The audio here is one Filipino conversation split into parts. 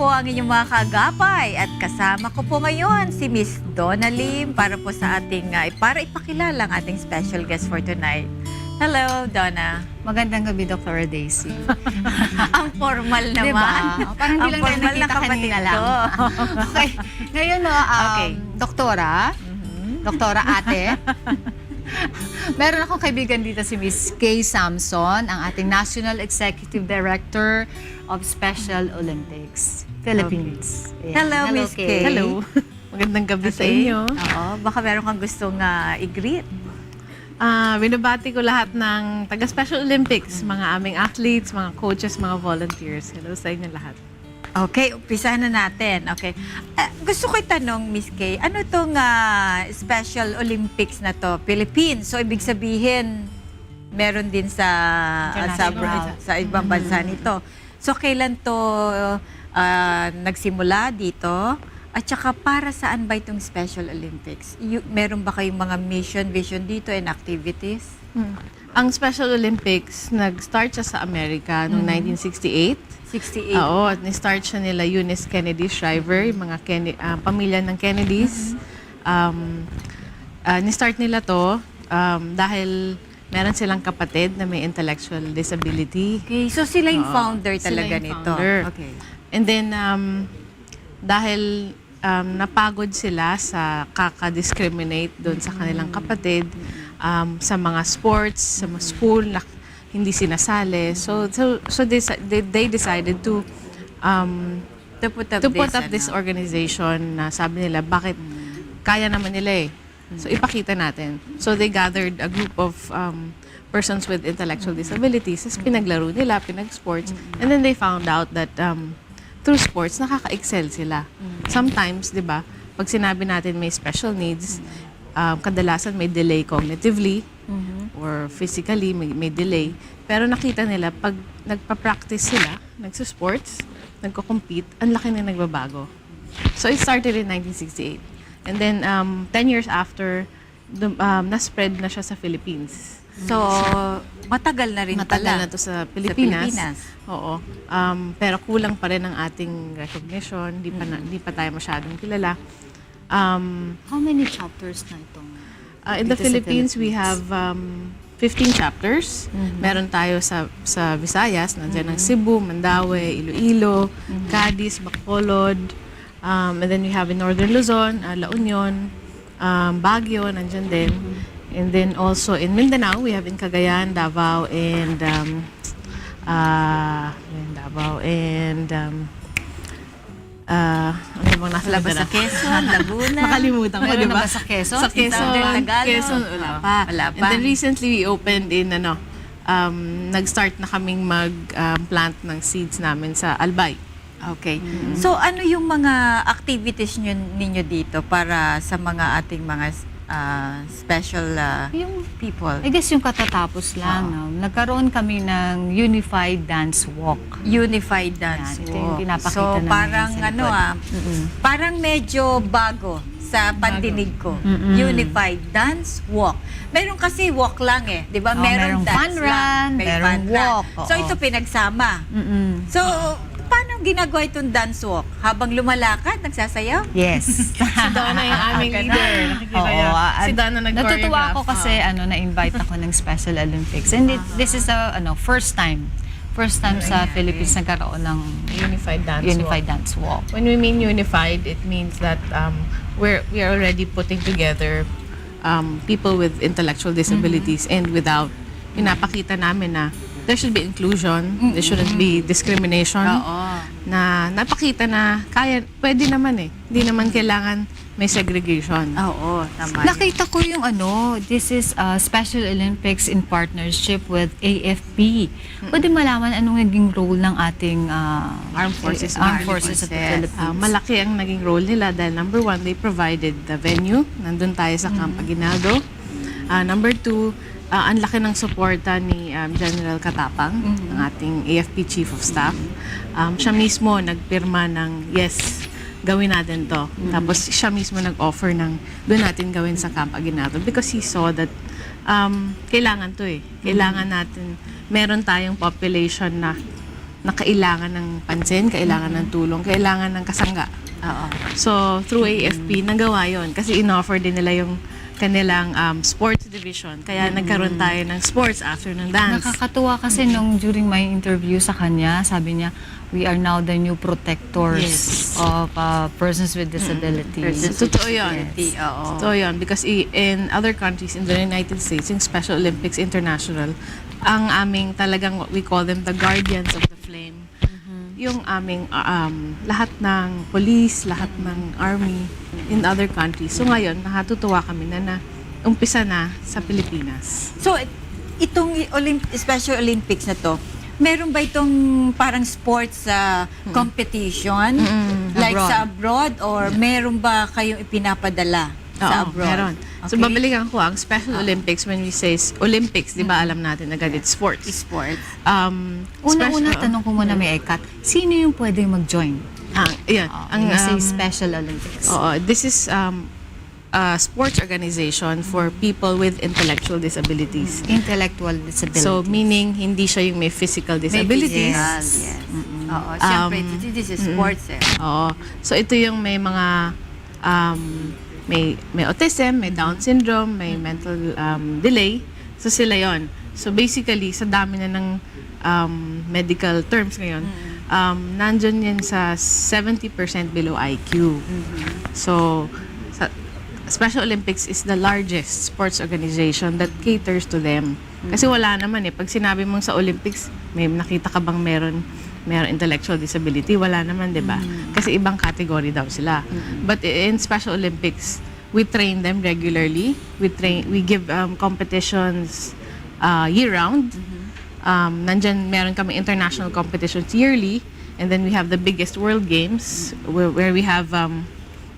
po ang inyong mga kaagapay at kasama ko po ngayon si Miss Donna Lim para po sa ating, para ipakilala ang ating special guest for tonight. Hello, Donna. Magandang gabi, Dr. Daisy. Ang formal naman. Diba? Parang hindi lang tayo nakita kanina lang. Okay. Ngayon, Okay. Doktora ate, meron akong kaibigan dito si Miss Kay Samson, ang ating National Executive Director of Special Olympics, Philippines. Okay. Hello, Miss Kay. Hello. Magandang gabi sa inyo. Oo, baka meron kang gustong i-greet. Binabati ko lahat ng taga-Special Olympics, mga aming athletes, mga coaches, mga volunteers. Hello sa inyo lahat. Okay, umpisa na natin. Okay. Gusto ko itanong, Miss Kay, ano itong Special Olympics na to? Philippines. So, ibig sabihin, meron din sa ibang bansa nito. So, kailan to nagsimula dito? At saka, para saan ba itong Special Olympics? Meron ba kayong mga mission, vision dito and activities? Ang Special Olympics, nag-start siya sa Amerika noong 1968. 68. Oo, at ni-start siya nila Eunice Kennedy Shriver, yung mga pamilya ng Kennedys. Ni-start nila to dahil meron silang kapatid na may intellectual disability. Okay, so sila yung founder Sila talaga yung nito. founder. Okay. And then, dahil napagod sila sa kaka-discriminate doon sa kanilang kapatid, sa mga sports, sa mga school, hindi sinasali. So they decided to put up this organization na sabi nila, bakit kaya naman nila eh. So ipakita natin. So they gathered a group of persons with intellectual disabilities, as pinaglaro nila, pinag-sports, and then they found out that through sports, nakaka-excel sila. Sometimes, di ba, pag sinabi natin may special needs, kadalasan may delay cognitively or physically, may delay. Pero nakita nila, pag nagpa-practice sila, nagsusports, nagko-compete, ang laki na nagbabago. So it started in 1968. And then, 10 years after, na-spread na siya sa Philippines. So, matagal na rin Matagal pala. na to sa Pilipinas. Pilipinas. Oo. Pero kulang pa rin ang ating recognition. Di pa tayo masyadong kilala. How many chapters na itong? In the dito sa Philippines, we have 15 chapters. Meron tayo sa Visayas, nandiyan ang Cebu, Mandaue, Iloilo, Cadiz, Bacolod. And then we have in Northern Luzon, La Union, Baguio, nandiyan din. And then also in Mindanao, we have in Cagayan, Davao, and ano bang nasa Wala ba sa Quezon, Laguna? Makalimutan ko, Meron di na ba? ba sa Quezon? Sa Quezon, Tagalog? Quezon, wala pa. Wala pa. And then recently, we opened in, nag-start na kaming mag-plant ng seeds namin sa Albay. Okay. So, ano yung mga activities ninyo dito para sa mga ating mga special Yung, people? I guess yung katatapos lang, no? Nagkaroon kami ng Unified Dance Walk. Unified Dance Yan, ito yung Walk. pinapakita So, namin parang sa likod. parang medyo bago sa pandinig ko. Unified Dance Walk. Meron kasi walk lang eh. Di ba? Oh, Merong merong dance fun lang. run, May merong fun run. walk, So, oo. ito pinagsama. So, paano ginagawa itong dance walk? Habang lumalakad, nagsasayaw? Yes. Si Donna yung aming leader. Nakikita niyo. Si Donna nag-choreograph. Natutuwa ako kasi na-invite ako ng Special Olympics. And this is a first time sa Philippines nagkaroon ng Unified Dance Unified Walk. Dance Walk. When we mean unified, it means that we are already putting together people with intellectual disabilities and without. Pinapakita namin na there should be inclusion, there shouldn't be discrimination. Na napakita na pwede naman eh. Hindi naman kailangan may segregation. Oo, tama. Nakita ko yung this is Special Olympics in partnership with AFP. Pwede malaman anong naging role ng ating Armed Forces of the Philippines. Malaki ang naging role nila dahil number one, they provided the venue. Nandun tayo sa Camp Aguinaldo. Number two, ang laki ng suporta ni General Katapang, ang ating AFP Chief of Staff. Siya mismo nagpirma ng yes, gawin natin to. Tapos siya mismo nag-offer ng doon natin gawin sa Camp Aguinaldo because he saw that kailangan to eh. Kailangan natin, meron tayong population na na kailangan ng pansin, kailangan ng tulong, kailangan ng kasangga. Oo. So, through AFP, nagawa yon kasi in-offer din nila yung kanilang sports division. Kaya nagkaroon tayo ng sports afternoon dance. Nakakatuwa kasi nung during my interview sa kanya, sabi niya, we are now the new protectors Yes. of persons with disabilities. Totoo yun. Oo. Totoo yun. Because in other countries, in the United States, yung Special Olympics International, ang aming talagang what we call them the guardians of the flame. Yung aming lahat ng police, lahat ng army in other countries. So ngayon, nakatutuwa kami na umpisa na sa Pilipinas. So, itong Special Olympics na to, meron ba itong parang sports competition? Like Abroad. sa abroad? Or meron ba kayong ipinapadala sa Oo, abroad? meron. So, Okay. babalikan ko ang Special Olympics, when we say Olympics, di ba alam natin agad it's sports. Sports. Una-una, tanong ko muna may ikat, sino yung pwede mag-join? Yan. Ang say Special Olympics. Oo, this is a sports organization for people with intellectual disabilities. Intellectual disability. So, meaning, hindi siya yung may physical disabilities. Yes. Oo. Siyempre, this is sports eh. Oo. So, ito yung may mga may autism, may Down syndrome, may mental delay. So, sila yon. So, basically, sa dami na ng medical terms ngayon, nandyan yan sa 70% below IQ. So, Special Olympics is the largest sports organization that caters to them. Kasi wala naman eh. Pag sinabi mong sa Olympics, may nakita ka bang meron intellectual disability? Wala naman, di ba? Kasi ibang category daw sila. But in Special Olympics, we train them regularly. We give competitions year-round. Nandyan, meron kami international competitions yearly. And then we have the biggest world games where we have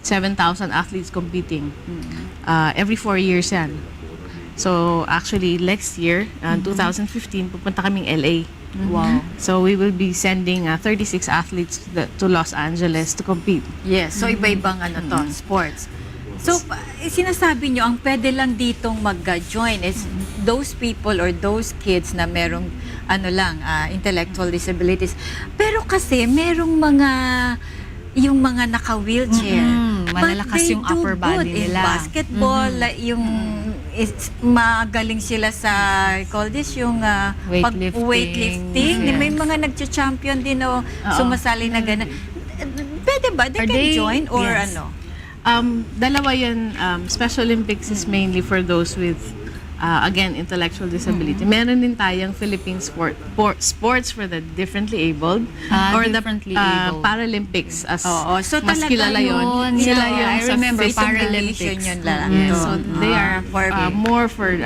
7,000 athletes competing. Every 4 years yan. So, actually, next year, 2015, pupunta kaming LA. Wow. So, we will be sending 36 athletes to Los Angeles to compete. Yes. So, iba-ibang sports. So, sinasabi nyo, ang pwede lang ditong mag-join is those people or those kids na merong intellectual disabilities. Pero kasi, merong yung mga naka-wheelchair. Malalakas But they yung upper do body good in nila. basketball, like yung magaling sila sa, call this, yung weightlifting. Yes. May mga nagcha-champion din o sumasali na gano'n. Pwede ba? They Are can they- join or yes. ano? Dalawa yun. Special Olympics is mainly for those with, again, intellectual disability. Meron din tayong Philippine sports for the differently abled. Or the Differently abled. Paralympics as Oo. So, mas talaga kilala yun. yun. Sila Yeah, yung I sa remember physical Paralympics. Yun lang. Yes, to. so they are for more for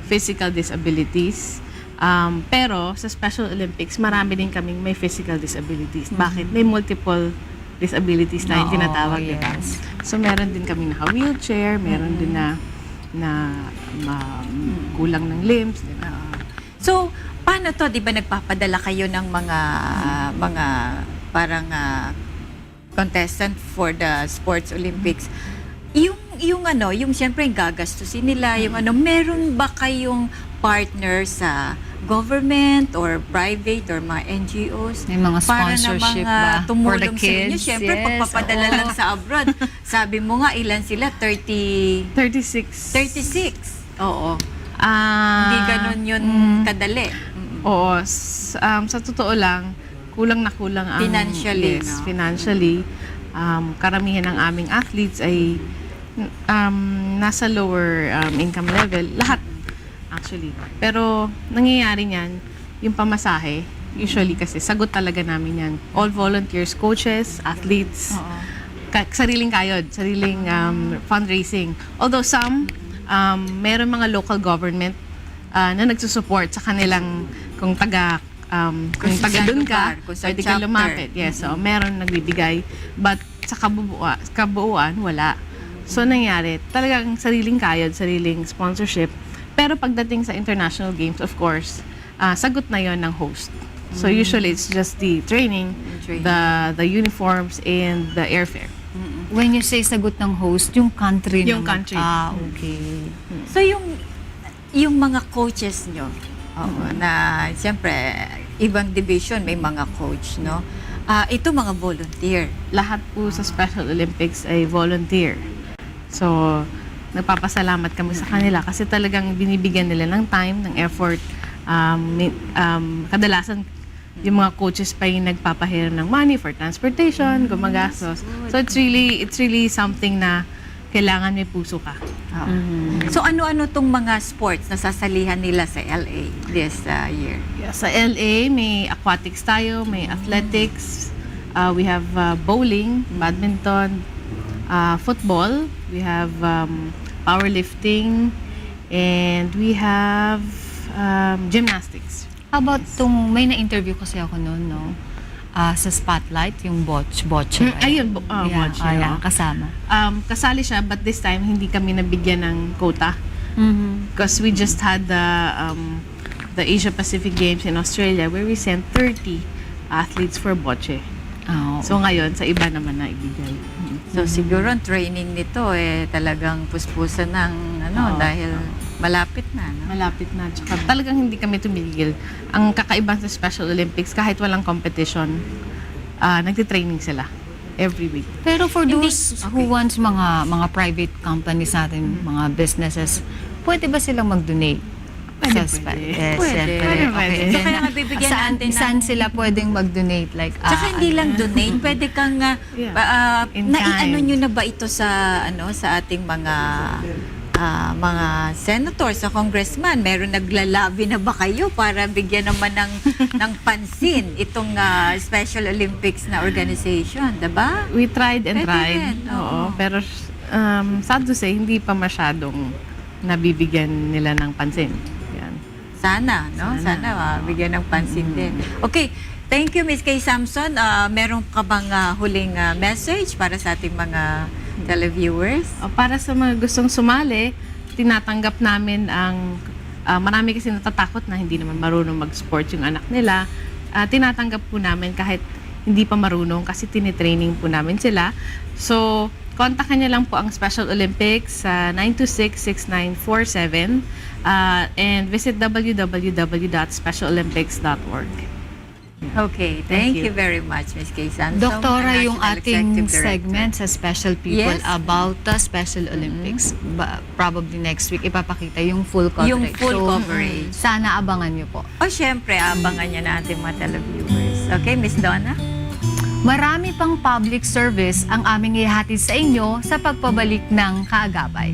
physical disabilities. Pero sa Special Olympics, marami din kaming may physical disabilities. Bakit? May multiple disabilities na yung Oo, tinatawag, di ba? yes. So meron din kaming naka-wheelchair, meron din na kulang ng limbs. Di ba? So, paano to? Di ba nagpapadala kayo ng mga parang contestant for the Sports Olympics? Yung siyempre yung gagastusin nila, meron ba kayong partner sa government or private or mga NGOs? May mga sponsorship para na ba mga for the tumulong sa inyo? kids? Siyempre, Yes, pagpapadala oo. lang sa abroad. Sabi mo nga, ilan sila? 36. 36. Oo. Hindi ganun yun kadali. Oo. Sa totoo lang, kulang na kulang ang... Financially, Yes, no? financially. Karamihan ng aming athletes ay nasa lower income level. Lahat, actually. Pero, nangyayari niyan, yung pamasahe, usually kasi, sagot talaga namin yan. All volunteers, coaches, athletes, sariling kayod, sariling fundraising. Although some, meron mga local government na nagsusupport sa kanilang kung taga sa dun lugar, ka, kung sa pwede ka chapter. lumapit. Yes, so meron nagbibigay. But sa kabuuan, wala. So nangyari, talagang sariling kayod, sariling sponsorship. Pero pagdating sa international games, of course, sagot na yon ng host. So usually it's just the training, the uniforms, and the airfare. When you say sagot ng host, yung country Yung naman. country. Okay. So yung mga coaches nyo, na siyempre ibang division, may mga coach, no? Ito mga volunteer. Lahat po sa Special Olympics ay volunteer. So, nagpapasalamat kami sa kanila kasi talagang binibigyan nila ng time, ng effort. Kadalasan, yung mga coaches pa yung nagpapahiram ng money for transportation, gumagastos. So, it's really something na kailangan may puso ka. So ano-ano tong mga sports na sasalihan nila sa LA this year? Yeah, sa LA, may aquatics tayo, may athletics, we have bowling, badminton, football, we have powerlifting, and we have gymnastics. How about may na-interview kasi ako noon, no? Sa Spotlight, yung bocce. Ayun, Yeah, bocce, yeah, no? kasama. Kasali siya, but this time, hindi kami nabigyan ng quota. Because we just had the Asia Pacific Games in Australia where we sent 30 athletes for bocce. Oh. So ngayon, sa iba naman na ibigay. So siguro ang training nito talagang puspusan ng dahil malapit na, no? Malapit na. Tsaka talagang hindi kami tumigil. Ang kakaiba sa Special Olympics, kahit walang competition, nagtitraining sila every week. Pero for Hindi- those who wants mga private companies natin, mga businesses, pwede ba silang mag-donate? Pwede, Sa pwede. Yes, Pwede. yes, Pwede, okay. pwede. And So, then, kaya nga bibigyan natin ng- saan sila pwedeng mag-donate? Like, Tsaka hindi lang donate, pwede kang Yeah. In naiano kind. nyo na ba ito sa sa ating mga senator, sa congressman? Meron naglalabi na ba kayo para bigyan naman ng pansin itong Special Olympics na organization, 'di ba? We tried and Pwede tried. rin, oo. Oo. Pero sad to say, hindi pa masyadong nabibigyan nila ng pansin. Yan. Sana, no? Sana bigyan ng pansin din. Okay, thank you Miss Kay Samson. Meron ka bang huling message para sa ating mga televiewers? Para sa mga gustong sumali, tinatanggap namin ang marami kasi natatakot na hindi naman marunong mag-sport yung anak nila. Tinatanggap po namin kahit hindi pa marunong kasi tinitraining po namin sila. So, kontakan niyo lang po ang Special Olympics sa 926-6947 and visit www.specialolympics.org. Okay, thank you very much Miss Kay Samson. Doktora, yung National ating Executive Director. segment sa Special People Yes. about the Special Olympics, probably next week, ipapakita yung full coverage. Yung full So, coverage. Sana abangan nyo po. O syempre, abangan niya na ating mga televiewers. Okay, Miss Donna? Marami pang public service ang aming ihatid sa inyo sa pagpabalik ng Kaagapay.